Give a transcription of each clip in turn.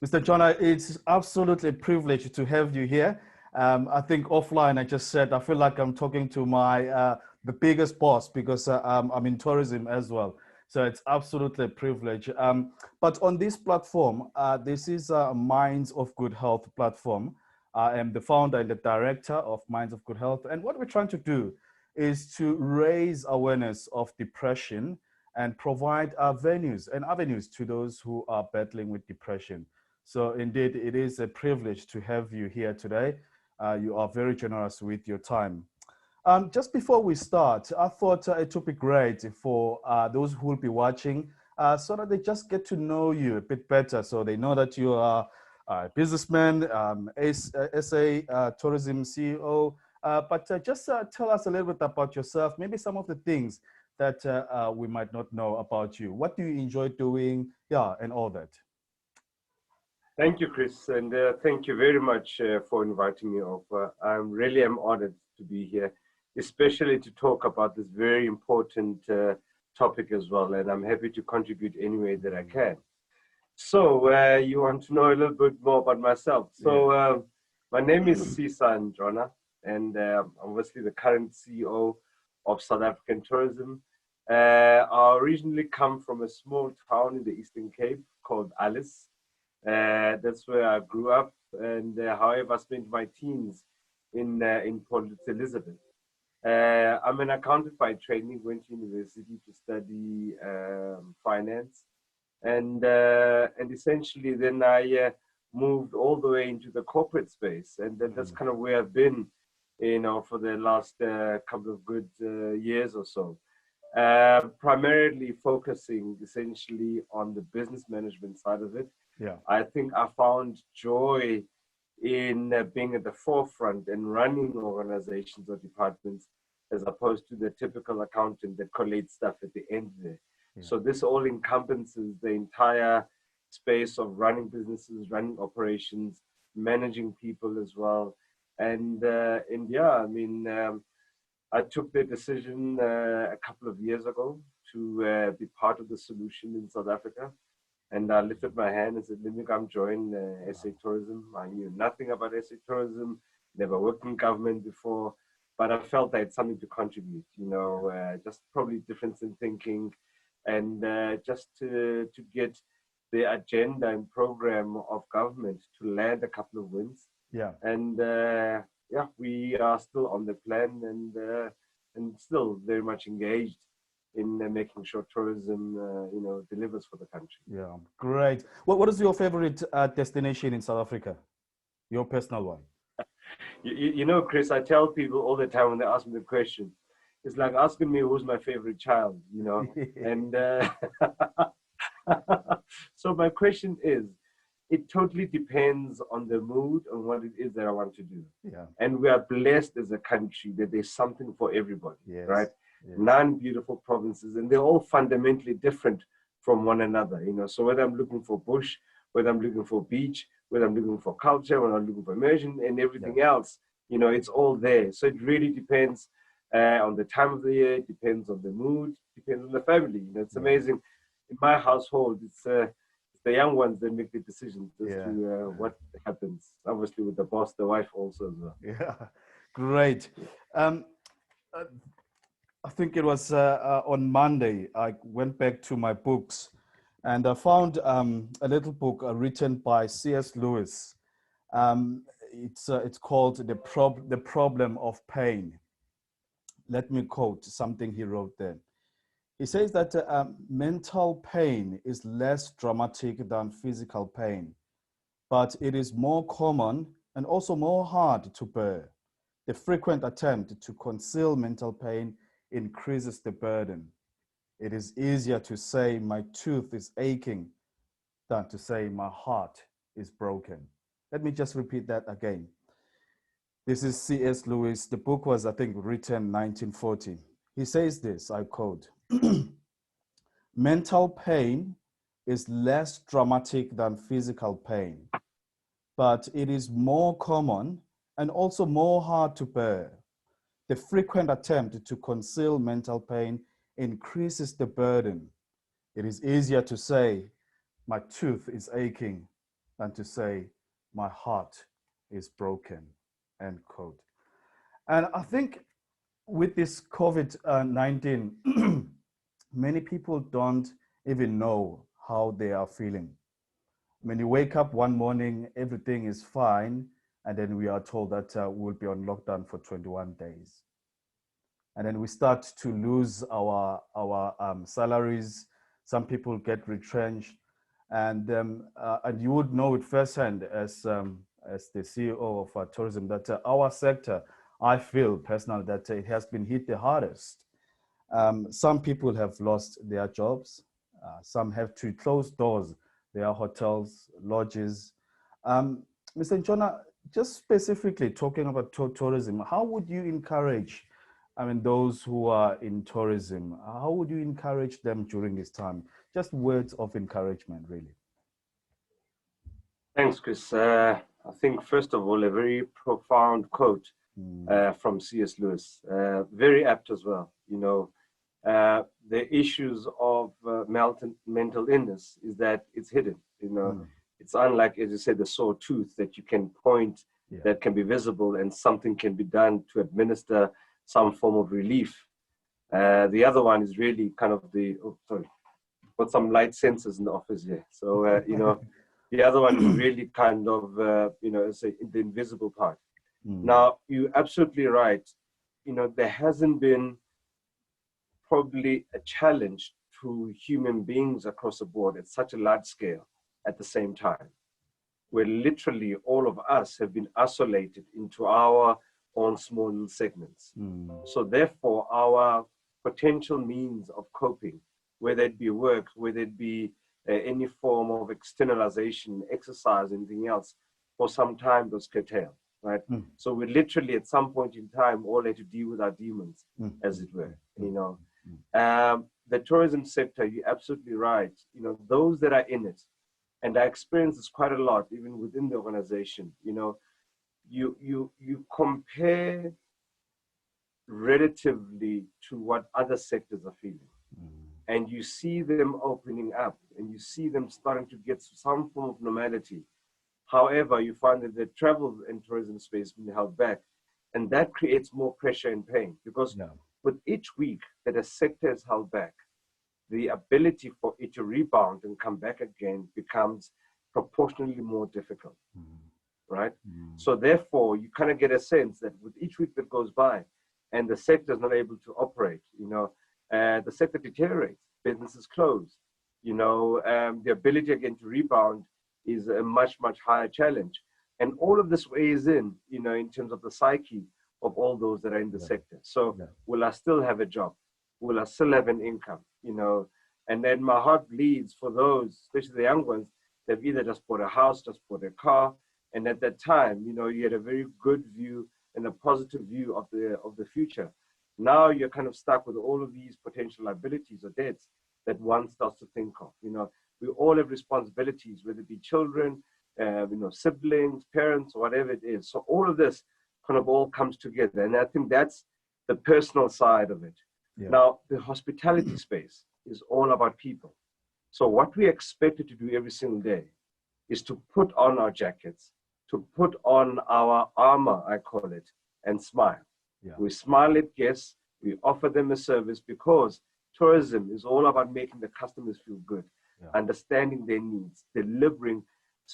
Mr. Ntshona, it's absolutely a privilege to have you here. I think offline, I just said, I feel like I'm talking to the biggest boss because I'm in tourism as well. So it's absolutely a privilege. But on this platform, this is Minds of Good Health platform. I am the founder and the director of Minds of Good Health. And what we're trying to do is to raise awareness of depression and provide venues and avenues to those who are battling with depression. So indeed, it is a privilege to have you here today. You are very generous with your time. Just before we start, I thought it would be great for those who will be watching so that they just get to know you a bit better. So they know that you are a businessman, SA Tourism CEO. But just tell us a little bit about yourself, maybe some of the things that we might not know about you. What do you enjoy doing? Yeah, and all that. Thank you, Chris, and thank you very much for inviting me over. I really am honored to be here, especially to talk about this very important topic as well, and I'm happy to contribute any way that I can. So you want to know a little bit more about myself. So my name is Sisa Ntshona, and I'm obviously the current CEO of South African Tourism. I originally come from a small town in the Eastern Cape called Alice. That's where I grew up, and however, I spent my teens in Port Elizabeth. I'm an accountant by training, went to university to study finance, and essentially then I moved all the way into the corporate space, and then that's kind of where I've been, for the last couple of good years or so. Primarily focusing essentially on the business management side of it. Yeah. I think I found joy in being at the forefront and running organizations or departments as opposed to the typical accountant that collates stuff at the end there. Yeah. So this all encompasses the entire space of running businesses, running operations, managing people as well. And yeah, I mean, I took the decision a couple of years ago to be part of the solution in South Africa. And I lifted my hand and said, let me come join SA Tourism. I knew nothing about SA Tourism, never worked in government before, but I felt I had something to contribute, just probably difference in thinking and just to get the agenda and program of government to land a couple of wins. Yeah. And yeah, we are still on the plan and still very much engaged in making sure tourism, delivers for the country. Yeah, great. What is your favorite destination in South Africa? Your personal one? Chris, I tell people all the time when they ask me the question, it's like asking me who's my favorite child, and so my question is, it totally depends on the mood and what it is that I want to do. Yeah. And we are blessed as a country that there's something for everybody, yes. Right? Yes. 9 beautiful provinces, and they're all fundamentally different from one another, So whether I'm looking for bush, whether I'm looking for beach, whether I'm looking for culture, whether I'm looking for immersion and everything else, it's all there. So it really depends on the time of the year, it depends on the mood, depends on the family. It's amazing. In my household, it's the young ones that make the decisions as to what happens. Obviously with the boss, the wife also as well. Yeah, great. I think it was on Monday, I went back to my books and I found a little book written by C.S. Lewis. It's called The Problem of Pain. Let me quote something he wrote there. He says that mental pain is less dramatic than physical pain, but it is more common and also more hard to bear. The frequent attempt to conceal mental pain increases the burden. It is easier to say my tooth is aching than to say my heart is broken. Let me just repeat that again. This is C.S. Lewis. The book was, I think, written 1940. He says this, I quote, mental pain is less dramatic than physical pain, but it is more common and also more hard to bear. The frequent attempt to conceal mental pain increases the burden. It is easier to say, my tooth is aching, than to say, my heart is broken, end quote. And I think with this COVID-19, many people don't even know how they are feeling. When you wake up one morning, everything is fine, and then we are told that we'll be on lockdown for 21 days. And then we start to lose our salaries. Some people get retrenched, and you would know it firsthand as the CEO of tourism that our sector, I feel personally that it has been hit the hardest. Some people have lost their jobs. Some have to close doors, their hotels, lodges. Mr. Ntshona, just specifically talking about tourism, how would you encourage, I mean, those who are in tourism, how would you encourage them during this time? Just words of encouragement, really. Thanks, Chris. I think, first of all, a very profound quote from C.S. Lewis, very apt as well. You know, the issues of mental illness is that it's hidden. You know, it's unlike, as you said, the sore tooth that you can point, that can be visible, and something can be done to administer some form of relief. The other one is really kind of got some light sensors in the office here. So, you know, the other one is really kind of, you know, say the invisible part. Now, you're absolutely right. You know, there hasn't been probably a challenge to human beings across the board at such a large scale at the same time, where literally all of us have been isolated into our own small little segments. So therefore, our potential means of coping, whether it be work, whether it be any form of externalization, exercise, anything else, for some time was curtailed, right? So we literally at some point in time all had to deal with our demons, as it were, you know. The tourism sector, you're absolutely right. You know, those that are in it, and I experience this quite a lot, even within the organization, you know, you compare relatively to what other sectors are feeling. And you see them opening up and you see them starting to get some form of normality. However, you find that the travel and tourism space has been held back, and that creates more pressure and pain because with each week that a sector is held back, the ability for it to rebound and come back again becomes proportionally more difficult, right? So therefore, you kind of get a sense that with each week that goes by and the sector is not able to operate, you know, the sector deteriorates, businesses close, you know, the ability again to rebound is a much, much higher challenge. And all of this weighs in, you know, in terms of the psyche of all those that are in the sector. So will I still have a job? Will I still have an income? You know, and then my heart bleeds for those, especially the young ones, they've either just bought a house, just bought a car. And at that time, you know, you had a very good view and a positive view of the future. Now you're kind of stuck with all of these potential liabilities or debts that one starts to think of. You know, we all have responsibilities, whether it be children, you know, siblings, parents, whatever it is. So all of this kind of all comes together. And I think that's the personal side of it. Now, the hospitality space is all about people. So what we expected to do every single day is to put on our jackets, to put on our armor, I call it, and smile. We smile at guests, we offer them a service because tourism is all about making the customers feel good, understanding their needs, delivering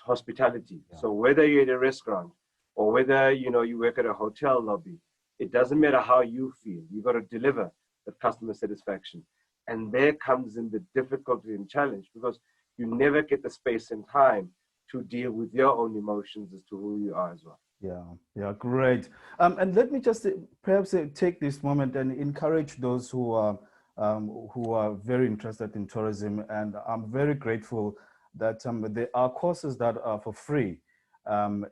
hospitality. So whether you're at a restaurant or whether, you know, you work at a hotel lobby, it doesn't matter how you feel, you've got to deliver the customer satisfaction. And there comes in the difficulty and challenge because you never get the space and time to deal with your own emotions as to who you are as well. Yeah, great. And let me just perhaps take this moment and encourage those who are very interested in tourism. And I'm very grateful that there are courses that are for free.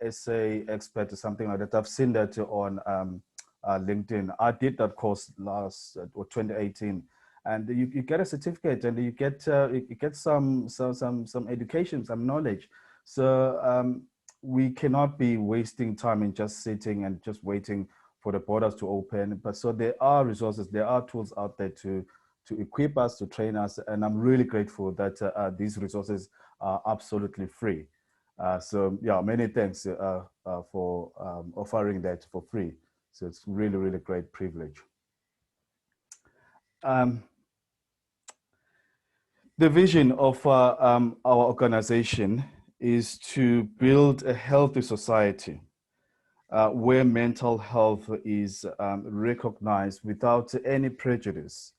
Essay expert or something like that. I've seen that on LinkedIn. I did that course last 2018, and you get a certificate and you get some education, some knowledge. So we cannot be wasting time in just sitting and just waiting for the borders to open. But so there are resources, there are tools out there to equip us, to train us, and I'm really grateful that these resources are absolutely free. So yeah, many thanks for offering that for free. So it's really, really great privilege. Um, the vision of our organization is to build a healthy society where mental health is recognized without any prejudice.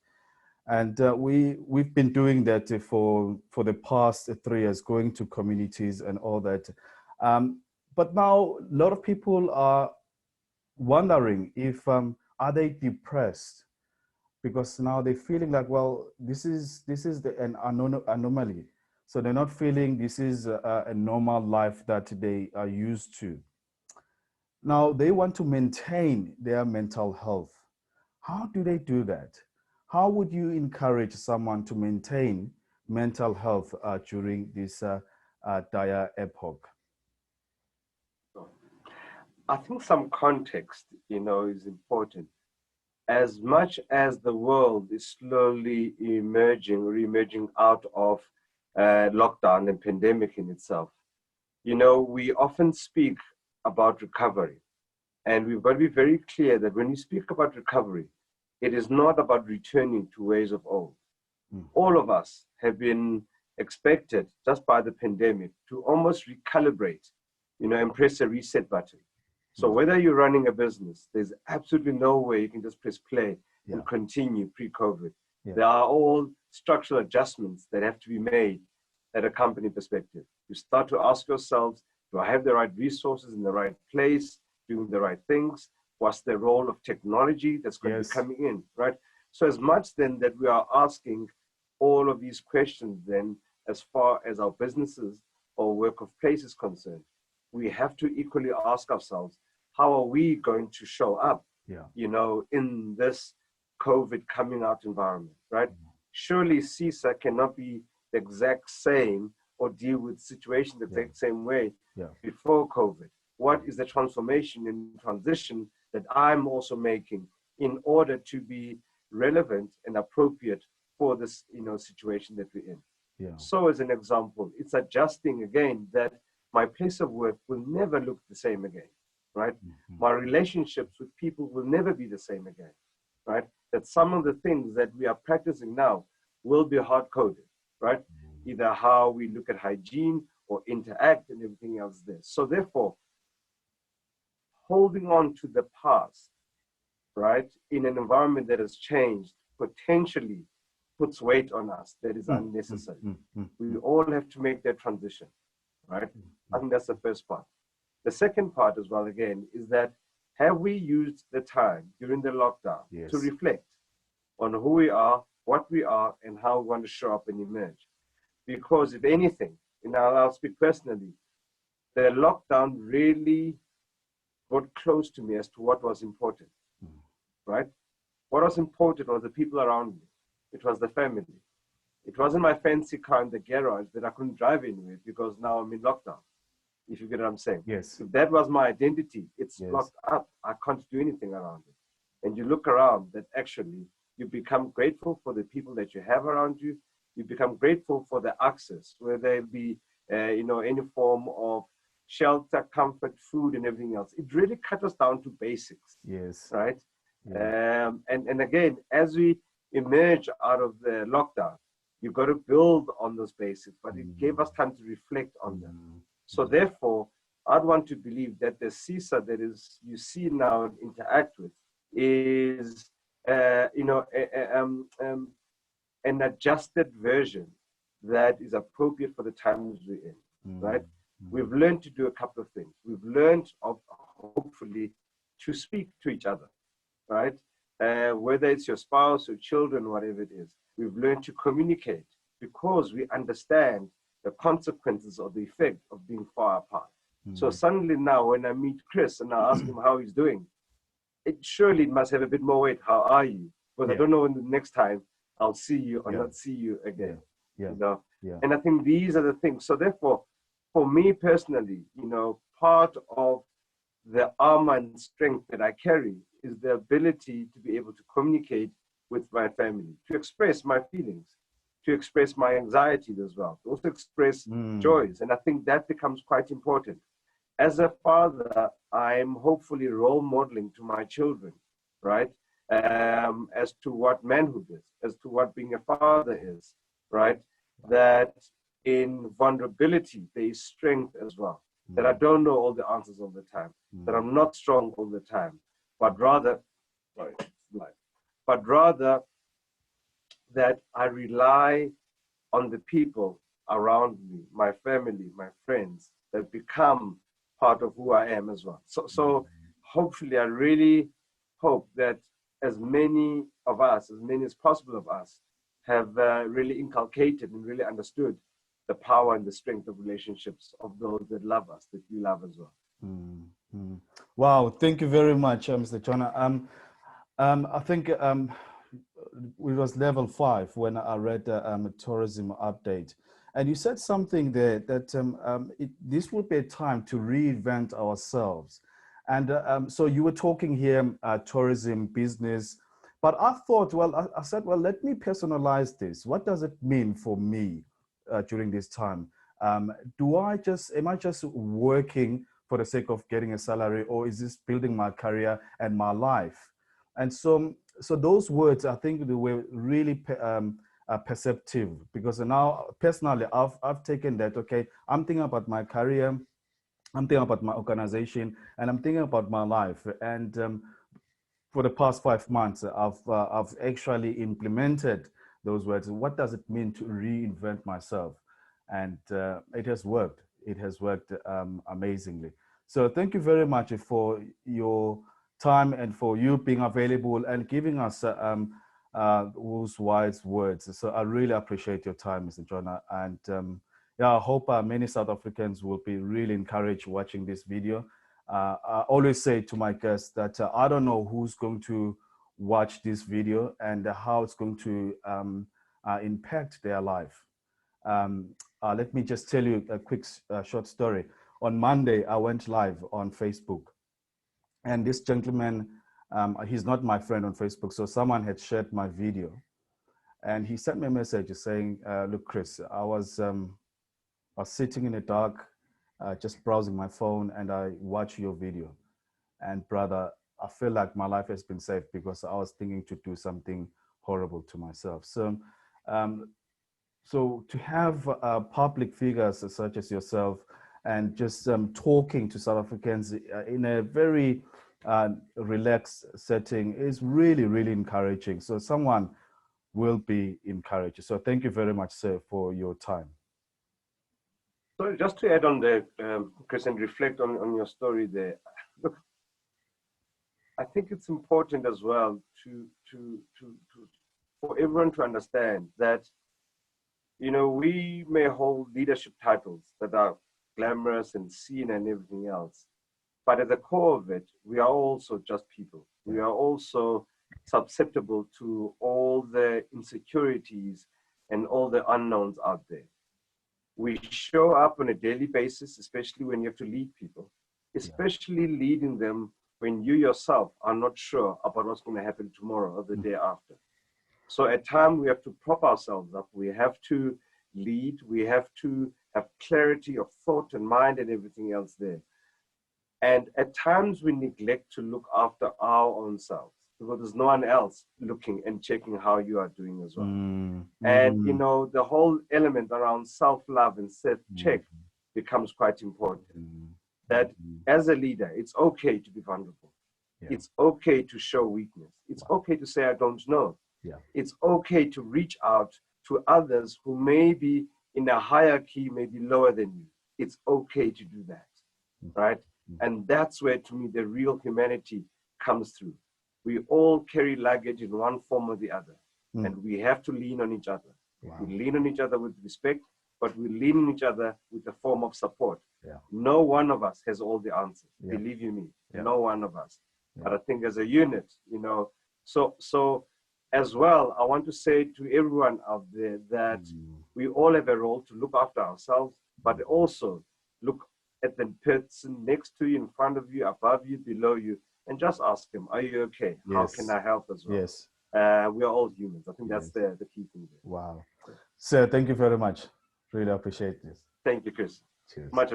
And we've been doing that for the past 3 years, going to communities and all that. But now a lot of people are wondering if are they depressed, because now they're feeling like, well, this is an anomaly. So they're not feeling this is a normal life that they are used to. Now they want to maintain their mental health. How do they do that? How would you encourage someone to maintain mental health during this dire epoch? I think some context, is important. As much as the world is slowly emerging, re-emerging out of lockdown and pandemic in itself, we often speak about recovery. And we've got to be very clear that when we speak about recovery, it is not about returning to ways of old. All of us have been expected just by the pandemic to almost recalibrate, and press a reset button. So whether you're running a business, there's absolutely no way you can just press play and continue pre-COVID. There are all structural adjustments that have to be made at a company perspective. You start to ask yourselves, do I have the right resources in the right place, doing the right things? What's the role of technology that's going to be coming in, right? So as much then that we are asking all of these questions then, as far as our businesses or work of place is concerned, we have to equally ask ourselves, how are we going to show up, in this COVID coming out environment, right? Surely Sisa cannot be the exact same or deal with situations the exact same way before COVID. What is the transformation and transition that I'm also making in order to be relevant and appropriate for this, situation that we're in? So as an example, it's adjusting again that my place of work will never look the same again, right? My relationships with people will never be the same again, right? That some of the things that we are practicing now will be hard-coded, right? Either how we look at hygiene or interact and everything else there. So therefore, holding on to the past, right, in an environment that has changed, potentially puts weight on us that is unnecessary. We all have to make that transition, right? I think that's the first part. The second part as well, again, is that have we used the time during the lockdown to reflect on who we are, what we are, and how we want to show up and emerge? Because if anything, and I'll speak personally, the lockdown really got close to me as to what was important, right? What was important was the people around me. It was the family. It wasn't my fancy car in the garage that I couldn't drive anywhere because now I'm in lockdown, if you get what I'm saying. Yes. If that was my identity, it's locked up. I can't do anything around it. And you look around that actually you become grateful for the people that you have around you. You become grateful for the access, whether it be, any form of shelter, comfort, food, and everything else. It really cut us down to basics. Yes. Right? And again, as we emerge out of the lockdown, you've got to build on those basics, but it gave us time to reflect on them. So therefore, I'd want to believe that the Sisa that is you see now and interact with is, an adjusted version that is appropriate for the times we're in, right? We've learned to do a couple of things. We've learned, hopefully, to speak to each other, right? Whether it's your spouse or children, whatever it is, we've learned to communicate because we understand the consequences or the effect of being far apart. So suddenly now when I meet Chris and I ask him how he's doing, it surely must have a bit more weight. How are you? Because I don't know when the next time I'll see you or not see you again. And I think these are the things. So therefore, for me personally, part of the armor and strength that I carry is the ability to be able to communicate with my family, to express my feelings, to express my anxieties as well, to also express joys. And I think that becomes quite important. As a father, I'm hopefully role modeling to my children, right? As to what manhood is, as to what being a father is, right? That in vulnerability, there is strength as well. That I don't know all the answers all the time, that I'm not strong all the time, but rather, that I rely on the people around me, my family, my friends, that become part of who I am as well. So hopefully, I really hope that as many of us, as many as possible of us, have really inculcated and really understood the power and the strength of relationships of those that love us, that we love as well. Wow, thank you very much, Mr. Ntshona. I think it was level 5 when I read the tourism update. And you said something there that this would be a time to reinvent ourselves. And so you were talking here, tourism, business, but I thought, well, I said, well, let me personalize this. What does it mean for me during this time? Am I just working for the sake of getting a salary, or is this building my career and my life? And so those words, I think they were really perceptive, because now personally, I've taken that, okay, I'm thinking about my career, I'm thinking about my organization, and I'm thinking about my life. And for the past 5 months, I've actually implemented those words. What does it mean to reinvent myself? And it has worked. It has worked amazingly. So thank you very much for your time and for you being available and giving us those wise words. So I really appreciate your time, Mr. Ntshona. And yeah, I hope many South Africans will be really encouraged watching this video. I always say to my guests that I don't know who's going to watch this video and how it's going to impact their life. Let me just tell you a quick short story. On Monday, I went live on Facebook, and this gentleman, he's not my friend on Facebook, so someone had shared my video, and he sent me a message saying, look, Chris, I was sitting in the dark, just browsing my phone, and I watched your video. And brother, I feel like my life has been saved because I was thinking to do something horrible to myself. So to have public figures such as yourself and just talking to South Africans in a very relaxed setting is really, really encouraging. So someone will be encouraged. So thank you very much, sir, for your time. So just to add on there, Chris, and reflect on your story there. Look, I think it's important as well for everyone to understand that, you know, we may hold leadership titles that are glamorous and seen and everything else, but at the core of it, we are also just people. We are also susceptible to all the insecurities and all the unknowns out there. We show up on a daily basis, especially when you have to lead people, especially leading them when you yourself are not sure about what's going to happen tomorrow or the day after. So at times we have to prop ourselves up. We have to lead. We have to have clarity of thought and mind and everything else there. And at times we neglect to look after our own selves because there's no one else looking and checking how you are doing as well. And, you know, the whole element around self-love and self-check becomes quite important. That as a leader, it's okay to be vulnerable. It's okay to show weakness. It's okay to say, I don't know. It's okay to reach out to others who may be in a hierarchy, maybe lower than you. It's okay to do that, right? And that's where, to me, the real humanity comes through. We all carry luggage in one form or the other, and we have to lean on each other. We lean on each other with respect, but we lean on each other with a form of support. No one of us has all the answers, believe you me, no one of us. But I think as a unit, you know, so as well, I want to say to everyone out there that we all have a role to look after ourselves, but also look at the person next to you, in front of you, above you, below you, and just ask them, are you okay? How can I help as well? We are all humans. I think that's the key thing there. Wow. Sir, thank you very much. Really appreciate this. Thank you, Chris. Cheers. Much